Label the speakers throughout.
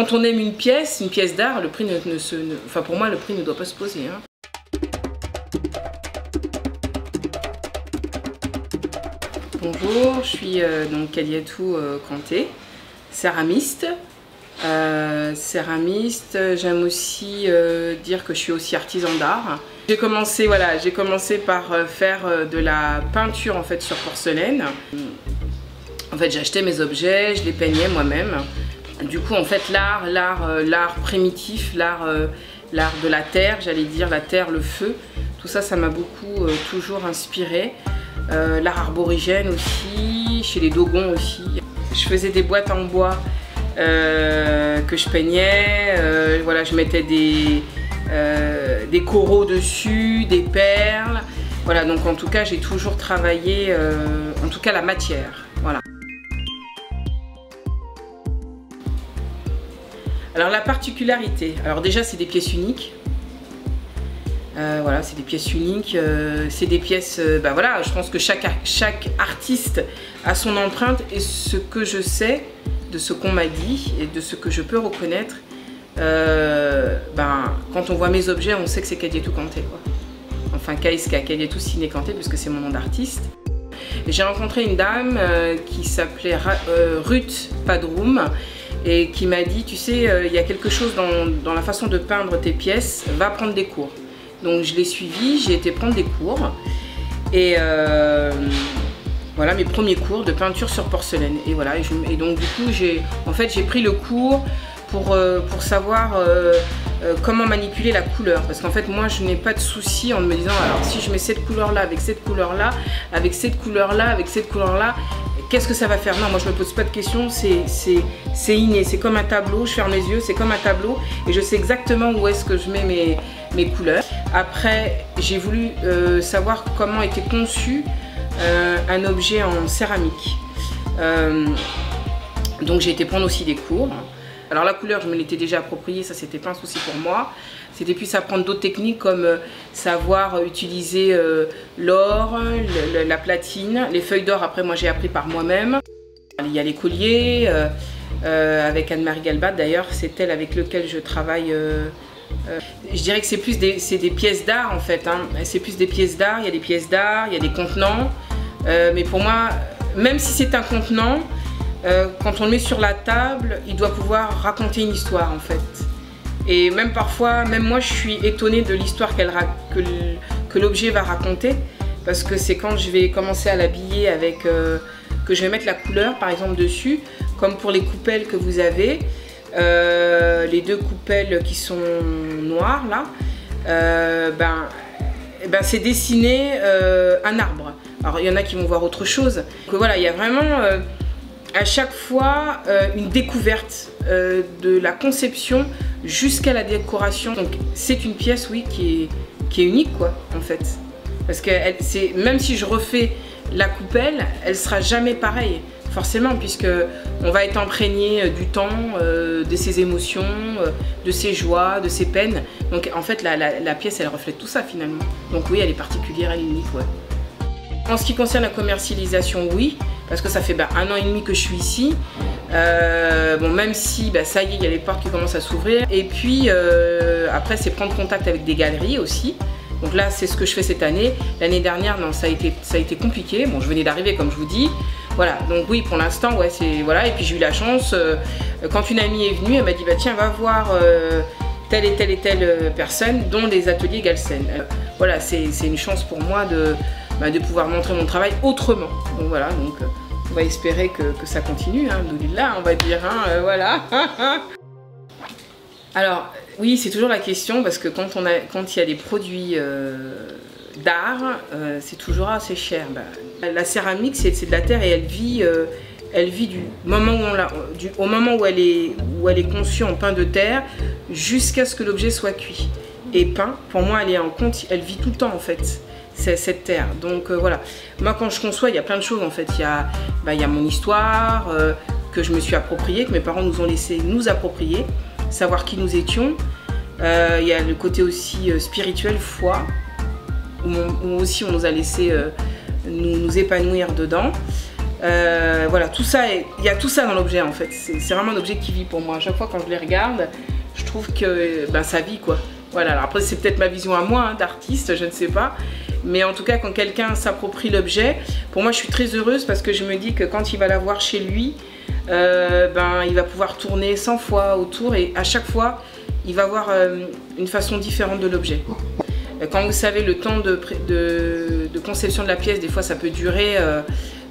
Speaker 1: Quand on aime une pièce d'art, le prix enfin pour moi le prix ne doit pas se poser. Hein. Bonjour, je suis donc Kadiatou Kanté, céramiste. J'aime aussi dire que je suis aussi artisan d'art. J'ai commencé par faire de la peinture en fait sur porcelaine. En fait, j'achetais mes objets, je les peignais moi-même. Du coup, en fait, l'art primitif, l'art de la terre, j'allais dire la terre, le feu, tout ça, ça m'a beaucoup toujours inspiré. L'art arborigène aussi, chez les Dogons aussi. Je faisais des boîtes en bois que je peignais. Voilà, je mettais des coraux dessus, des perles. Voilà, donc en tout cas, j'ai toujours travaillé, en tout cas la matière. Voilà. Alors la particularité, alors déjà c'est des pièces uniques. Voilà, c'est des pièces uniques, c'est des pièces, voilà, je pense que chaque artiste a son empreinte et ce que je sais de ce qu'on m'a dit et de ce que je peux reconnaître, quand on voit mes objets, on sait que c'est Kadiatou Kanté, quoi. Enfin KSK, Kadiatou Ciné Kanté, puisque c'est mon nom d'artiste. J'ai rencontré une dame qui s'appelait Ruth Padroum et qui m'a dit, tu sais, il y a quelque chose dans la façon de peindre tes pièces, va prendre des cours. Donc je l'ai suivi, j'ai été prendre des cours et voilà mes premiers cours de peinture sur porcelaine. Et voilà, et donc du coup j'ai pris le cours pour savoir comment manipuler la couleur. Parce qu'en fait moi je n'ai pas de souci en me disant alors si je mets cette couleur là, avec cette couleur là, avec cette couleur là, avec cette couleur là, qu'est-ce que ça va faire? Non, moi je me pose pas de questions, c'est inné, c'est comme un tableau, je ferme les yeux, c'est comme un tableau et je sais exactement où est-ce que je mets mes couleurs. Après, j'ai voulu savoir comment était conçu un objet en céramique. Donc j'ai été prendre aussi des cours. Alors la couleur, je me l'étais déjà appropriée, ça c'était pas un souci pour moi. C'était plus apprendre d'autres techniques comme savoir utiliser l'or, la platine, les feuilles d'or. Après moi j'ai appris par moi-même. Il y a les colliers, avec Anne-Marie Galbat d'ailleurs, c'est elle avec laquelle je travaille. Je dirais que c'est plus des pièces d'art en fait, hein. C'est plus des pièces d'art, il y a des pièces d'art, il y a des contenants. Mais pour moi, même si c'est un contenant, quand on le met sur la table, il doit pouvoir raconter une histoire en fait. Et même parfois, même moi je suis étonnée de l'histoire que l'objet va raconter. Parce que c'est quand je vais commencer à l'habiller avec, que je vais mettre la couleur par exemple dessus. Comme pour les coupelles que vous avez. Les deux coupelles qui sont noires là, c'est dessiner un arbre. Alors il y en a qui vont voir autre chose. Donc, voilà, il y a vraiment à chaque fois une découverte de la conception jusqu'à la décoration. Donc c'est une pièce, oui, qui est unique quoi en fait. Parce que même si je refais la coupelle, elle sera jamais pareille. Forcément, puisque on va être imprégné du temps, de ses émotions, de ses joies, de ses peines. Donc en fait, la pièce, elle reflète tout ça finalement. Donc oui, elle est particulière, elle est unique, ouais. En ce qui concerne la commercialisation, oui, parce que ça fait 1 an et demi que je suis ici. Bon, même si ça y est, il y a les portes qui commencent à s'ouvrir. Et puis après, c'est prendre contact avec des galeries aussi. Donc là, c'est ce que je fais cette année. L'année dernière, non, ça a été compliqué. Bon, je venais d'arriver, comme je vous dis. Voilà, donc oui, pour l'instant, ouais, c'est voilà. Et puis j'ai eu la chance, quand une amie est venue, elle m'a dit bah tiens, va voir telle et telle personne, dont les ateliers Galsen. Voilà, c'est une chance pour moi de pouvoir montrer mon travail autrement. Donc voilà, donc on va espérer que ça continue, hein, là, on va dire, hein, voilà. Alors oui, c'est toujours la question parce que quand il y a des produits d'art, c'est toujours assez cher. La céramique, c'est de la terre et elle vit du moment où au moment où elle est conçue en pain de terre jusqu'à ce que l'objet soit cuit. Et peint, pour moi, elle vit tout le temps en fait, cette terre. Donc voilà. Moi, quand je conçois, il y a plein de choses en fait. Il y a mon histoire que je me suis appropriée, que mes parents nous ont laissé nous approprier, savoir qui nous étions. Il y a le côté aussi spirituel, foi, où aussi on nous a laissé nous épanouir dedans. Voilà, tout ça, il y a tout ça dans l'objet en fait. C'est vraiment un objet qui vit pour moi. À chaque fois quand je les regarde, je trouve que ça vit quoi. Voilà, alors après c'est peut-être ma vision à moi d'artiste, je ne sais pas. Mais en tout cas quand quelqu'un s'approprie l'objet, pour moi je suis très heureuse parce que je me dis que quand il va l'avoir chez lui, il va pouvoir tourner 100 fois autour et à chaque fois il va avoir une façon différente de l'objet. Quand vous savez le temps de conception de la pièce, des fois ça peut durer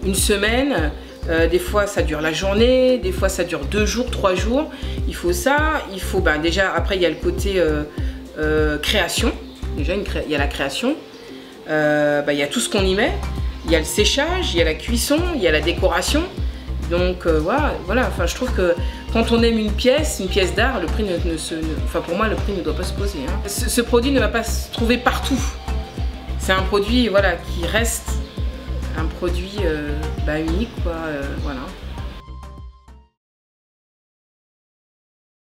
Speaker 1: une semaine, des fois ça dure la journée, des fois ça dure 2 jours, 3 jours. Il faut ça, il faut déjà après il y a le côté création, déjà il y a la création, il y a tout ce qu'on y met, il y a le séchage, il y a la cuisson, il y a la décoration. Donc voilà, enfin, je trouve que quand on aime une pièce d'art, le prix pour moi le prix ne doit pas se poser. Hein. Ce produit ne va pas se trouver partout. C'est un produit qui reste un produit unique quoi, voilà.